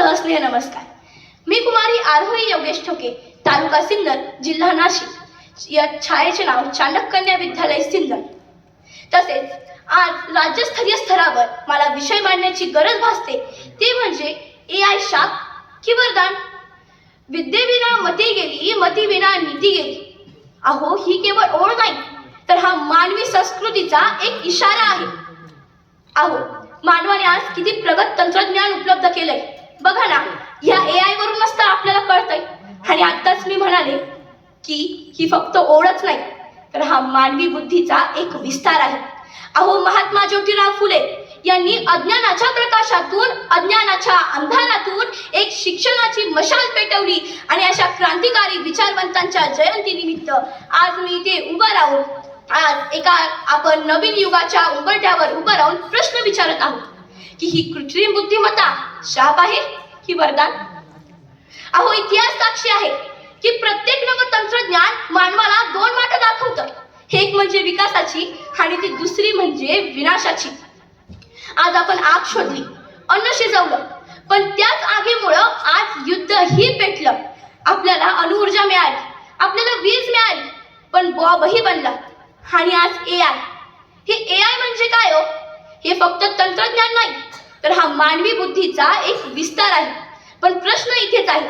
सहस्नेह नमस्कार. मी कुमारी आरोही योगेश ठोके, तालुका सिन्नर, जिल्हा नाशिक. या शाळेचे नाव चाणक्य विद्यालय सिन्नर. तसेच आज राज्यस्तरीय स्तरावर मला विषय मांडण्याची गरज भासते ते म्हणजे AI शाप की वरदान. विद्येविना मती गेली, मतीविना नीती गेली. अहो, ही केवळ ओळ नाही तर हा मानवी संस्कृतीचा एक इशारा आहे. अहो, मानवाने आज किती प्रगत तंत्रज्ञान उपलब्ध केलंय बघा ना. या AI वरूनच तर आपल्याला कळतंय. आणि आताच मी म्हणाले की ही फक्त ओळच नाही तर हा मानवी बुद्धीचा एक विस्तार आहे. अहो, महात्मा ज्योतिराव फुले यांनी अज्ञानाच्या प्रकाशातून, अज्ञानाच्या अंधारातून एक शिक्षणाची मशाल पेटवली. आणि अशा क्रांतिकारी विचारवंतांच्या जयंतीनिमित्त आज मी इथे उभं राहून आपण नवीन युगाच्या उंबरठ्यावर उभं राहून प्रश्न विचारत आहोत की ही कृत्रिम बुद्धिमत्ता शाप आहे की वरदान. अहो, इतिहास साक्षी आहे की प्रत्येक नवं तंत्रज्ञान मानवाला दोन वाट दाखवतं. एक म्हणजे विकासाची आणि ती दुसरी म्हणजे विनाशाची. आज आपण आग शोधली, अन्न शिजवलं, पण त्याच आगीमुळं आज युद्धही पेटलं. आपल्याला अणुऊर्जा मिळाली, आपल्याला वीज मिळाली, पण बॉम्बही बनला. आणि आज AI. हे AI म्हणजे काय हो? हे फक्त तंत्रज्ञान नाही तर हा मानवी बुद्धीचा एक विस्तार आहे. पण प्रश्न इथेच आहे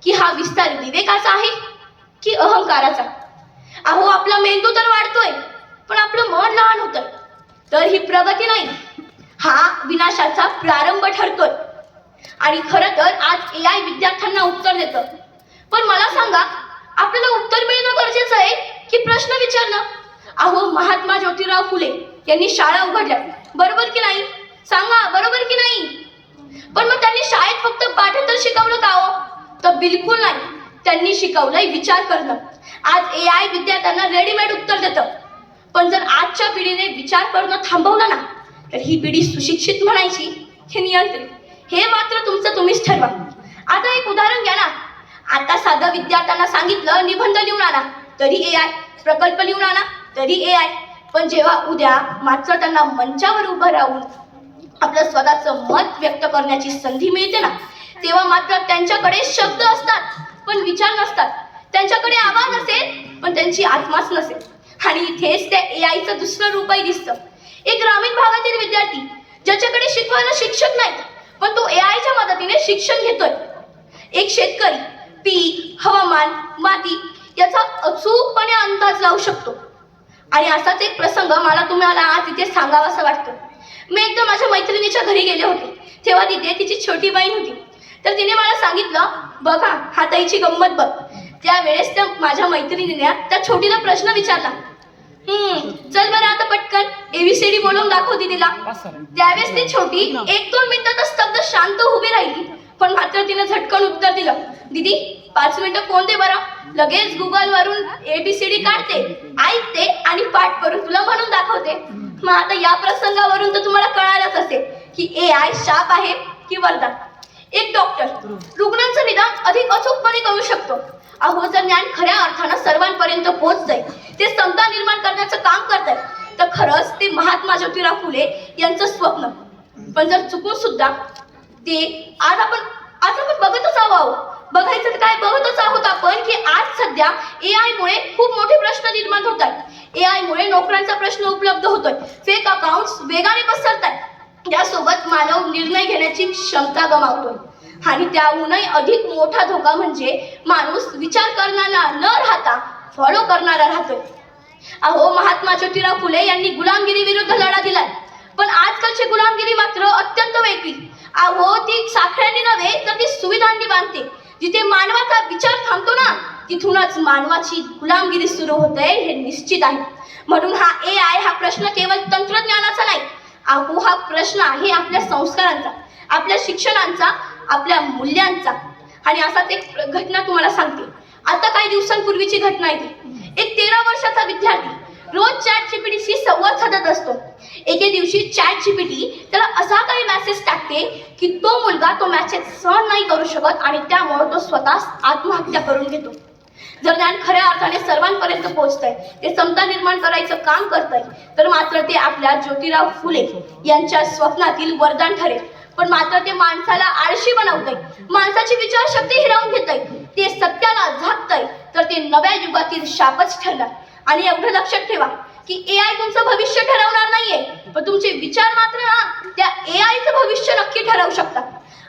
की हा विस्तार विवेकाचा आहे की अहंकाराचा. अहो, आपला मेंदू तर वाढतोय पण आपलं मन लहान होतं तर ही प्रगती नाही, हा विनाशाचा प्रारंभ ठरतोय. आणि खरं तर आज AI विद्यार्थ्यांना उत्तर देतं. पण मला सांगा, आपल्याला उत्तर मिळणं गरजेचं आहे की प्रश्न विचारणं? अहो, महात्मा ज्योतिराव फुले यांनी शाळा उघडल्या, बरोबर की नाही? सांगा, बरोबर की नाही? पण मग त्यांनी शाळेत फक्त पाठांतर शिकवलं का हो? तर बिलकुल नाही. त्यांनी शिकवलंय विचार करणं. आज AI विद्यार्थ्यांना रेडीमेड उत्तर देतं. पण जर आजच्या पिढीने विचार करणं थांबवलं ना तर ही पिढी सुशिक्षित म्हणायची हे नियंत्रित, हे मात्र तुमचं तुम्हीच ठरवा. आता एक उदाहरण घ्या ना. आता साधं विद्यार्थ्यांना सांगितलं निबंध लिहून आणा तरी AI, प्रकल्प लिहून आणा तरी AI. पण जेव्हा उद्या मात्र त्यांना मंचावर उभं राहून आपलं स्वतःचं मत व्यक्त करण्याची संधी मिळते ना, तेव्हा मात्र त्यांच्याकडे शब्द असतात पण विचार नसतात. त्यांच्याकडे आवाज असेल पण त्यांची आत्माच नसेल. आणि इथेच त्या AIचं दुसरं रूपही दिसतं. एक ग्रामीण भागातील विद्यार्थी ज्याच्याकडे शिकवायला शिक्षक नाही पण तो AIच्या मदतीने शिक्षण घेतोय. एक शेतकरी पीक, हवामान, माती याचा अचूकपणे अंदाज लावू शकतो. आणि असाच एक प्रसंग मला तुम्हाला आज इथे सांगावासा वाटतो. मी एकदा माझ्या मैत्रिणीच्या घरी गेले होते. तेव्हा तिथे तिची छोटी बहीण होती. तर तिने मला सांगितलं, बघा हा ताईची गंमत बघ. त्यावेळेस त्या माझ्या मैत्रिणीने त्या छोटीला प्रश्न विचारला, चल बरं आता पटकन ABCD बोलून दाखवती तिला. त्यावेळेस ती छोटी 1-2 मिनिटात स्तब्ध शांत उभी राहिली. पण मात्र तिने झटकन उत्तर दिलं, दीदी 5 मिनिटं फोन दे बरं, लगेच गुगल वरून ABCD काढते, ऐकते आणि पाठ करून तुला म्हणून दाखवते. मग आता या प्रसंगावरून तर तुम्हाला कळालंच असेल की AI शाप आहे की वरदान. एक डॉक्टर रुग्णांचं निदान अधिक अचूकपणे करू शकतो. अहो, जर ज्ञान खऱ्या अर्थानं सर्वांपर्यंत पोहोचतंय, ते समता निर्माण करण्याचं काम करतंय, तर खरंच ते महात्मा ज्योतिराव फुले यांचं स्वप्न. पण जर चुकून सुद्धा ते आज आपण बघतच आहोत. बघायचं काय, बघतच आहोत आपण की आज सध्या AI मुळे खूप मोठे प्रश्न निर्माण होत आहेत. AI मुळे नोकऱ्यांचा प्रश्न उपलब्ध होतोय, फेक अकाउंट्स वेगाने पसरतात, त्यासोबत मानव निर्णय घेण्याची क्षमता गमावतोय. आणि त्याहूनही अधिक मोठा धोका म्हणजे माणूस विचार करणारा न राहता फॉलो करणारा राहतोय. अहो, महात्मा ज्योतिराव फुले यांनी गुलामगिरी विरुद्ध लढा दिलाय. पण आजकालची गुलामगिरी मात्र अत्यंत वेगळी. अहो, ती साखळ्यांनी नव्हे तर ती सुविधांनी बांधते. जिथे मानवाचा विचार थांबतो ना, तिथूनच मानवाची गुलामगिरी सुरू होते हे निश्चित आहे. म्हणून हा AI हा प्रश्न केवळ तंत्रज्ञानाचा नाही. अहो, हा प्रश्न आहे आपल्या संस्कारांचा, आपल्या शिक्षणांचा, आपल्या मूल्यांचा. आणि असाच एक घटना तुम्हाला सांगते. आता काही दिवसांपूर्वीची घटना आहे ती. एक 13 वर्षाचा विद्यार्थी रोज ChatGPTशी संवाद साधत असतो. एके दिवशी ChatGPT त्याला असा काही मेसेज टाकते की तो मुलगा तो मेसेज सहन नाही करू शकत आणि त्यामुळे तो स्वतःच आत्महत्या करून घेतो. जर ज्ञान खऱ्या अर्थाने सर्वांपर्यंत पोहोचतंय, ते समता निर्माण करायचं काम करतंय, तर मात्र ते आपल्या ज्योतिराव फुले यांच्या स्वप्नातील वरदान ठरेल. पण मात्र ते माणसाला आळशी बनवतंय, माणसाची विचारशक्ती हिरावून घेतंय, ते सत्याला झाकतंय, तर ते नव्या युगातील शापच ठरणार. आणि एवढं लक्षात ठेवा की AI तुमचं भविष्य ठरवणार नाहीये, पण तुमचे विचार मात्र ना त्या AIचं भविष्य नक्की ठरवू शकतात.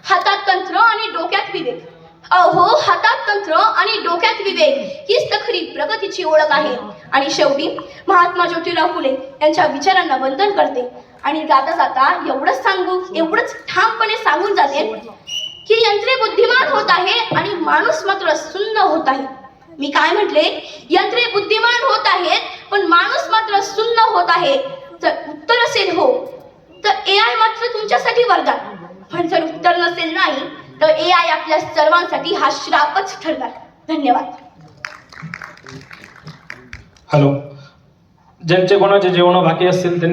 हातात तंत्र आणि डोक्यात विवेक. अहो, हातात तंत्र आणि डोक्यात विवेक हीच तर खरी प्रगतीची ओळख आहे. आणि शेवटी महात्मा ज्योतिराव फुले यांच्या विचारांना वंदन करते आणि जाता जाता एवढंच ठामपणे सांगून जाते की यंत्रे बुद्धिमान होत आहे आणि माणूस मात्र सुन्न होत आहे. मी काय म्हटले? यंत्रे बुद्धिमान होत आहेत पण माणूस मात्र सुन्न होत आहे. जर उत्तर असेल हो, तर AI मात्र तुमच्यासाठी वरदान. पण जर उत्तर नसेल नाही, तर AI आपल्या सर्वांसाठी हा श्रापच ठरणार. धन्यवाद. हॅलो. ज्यांचे कोणाचे जेवण बाकी असतील त्यांनी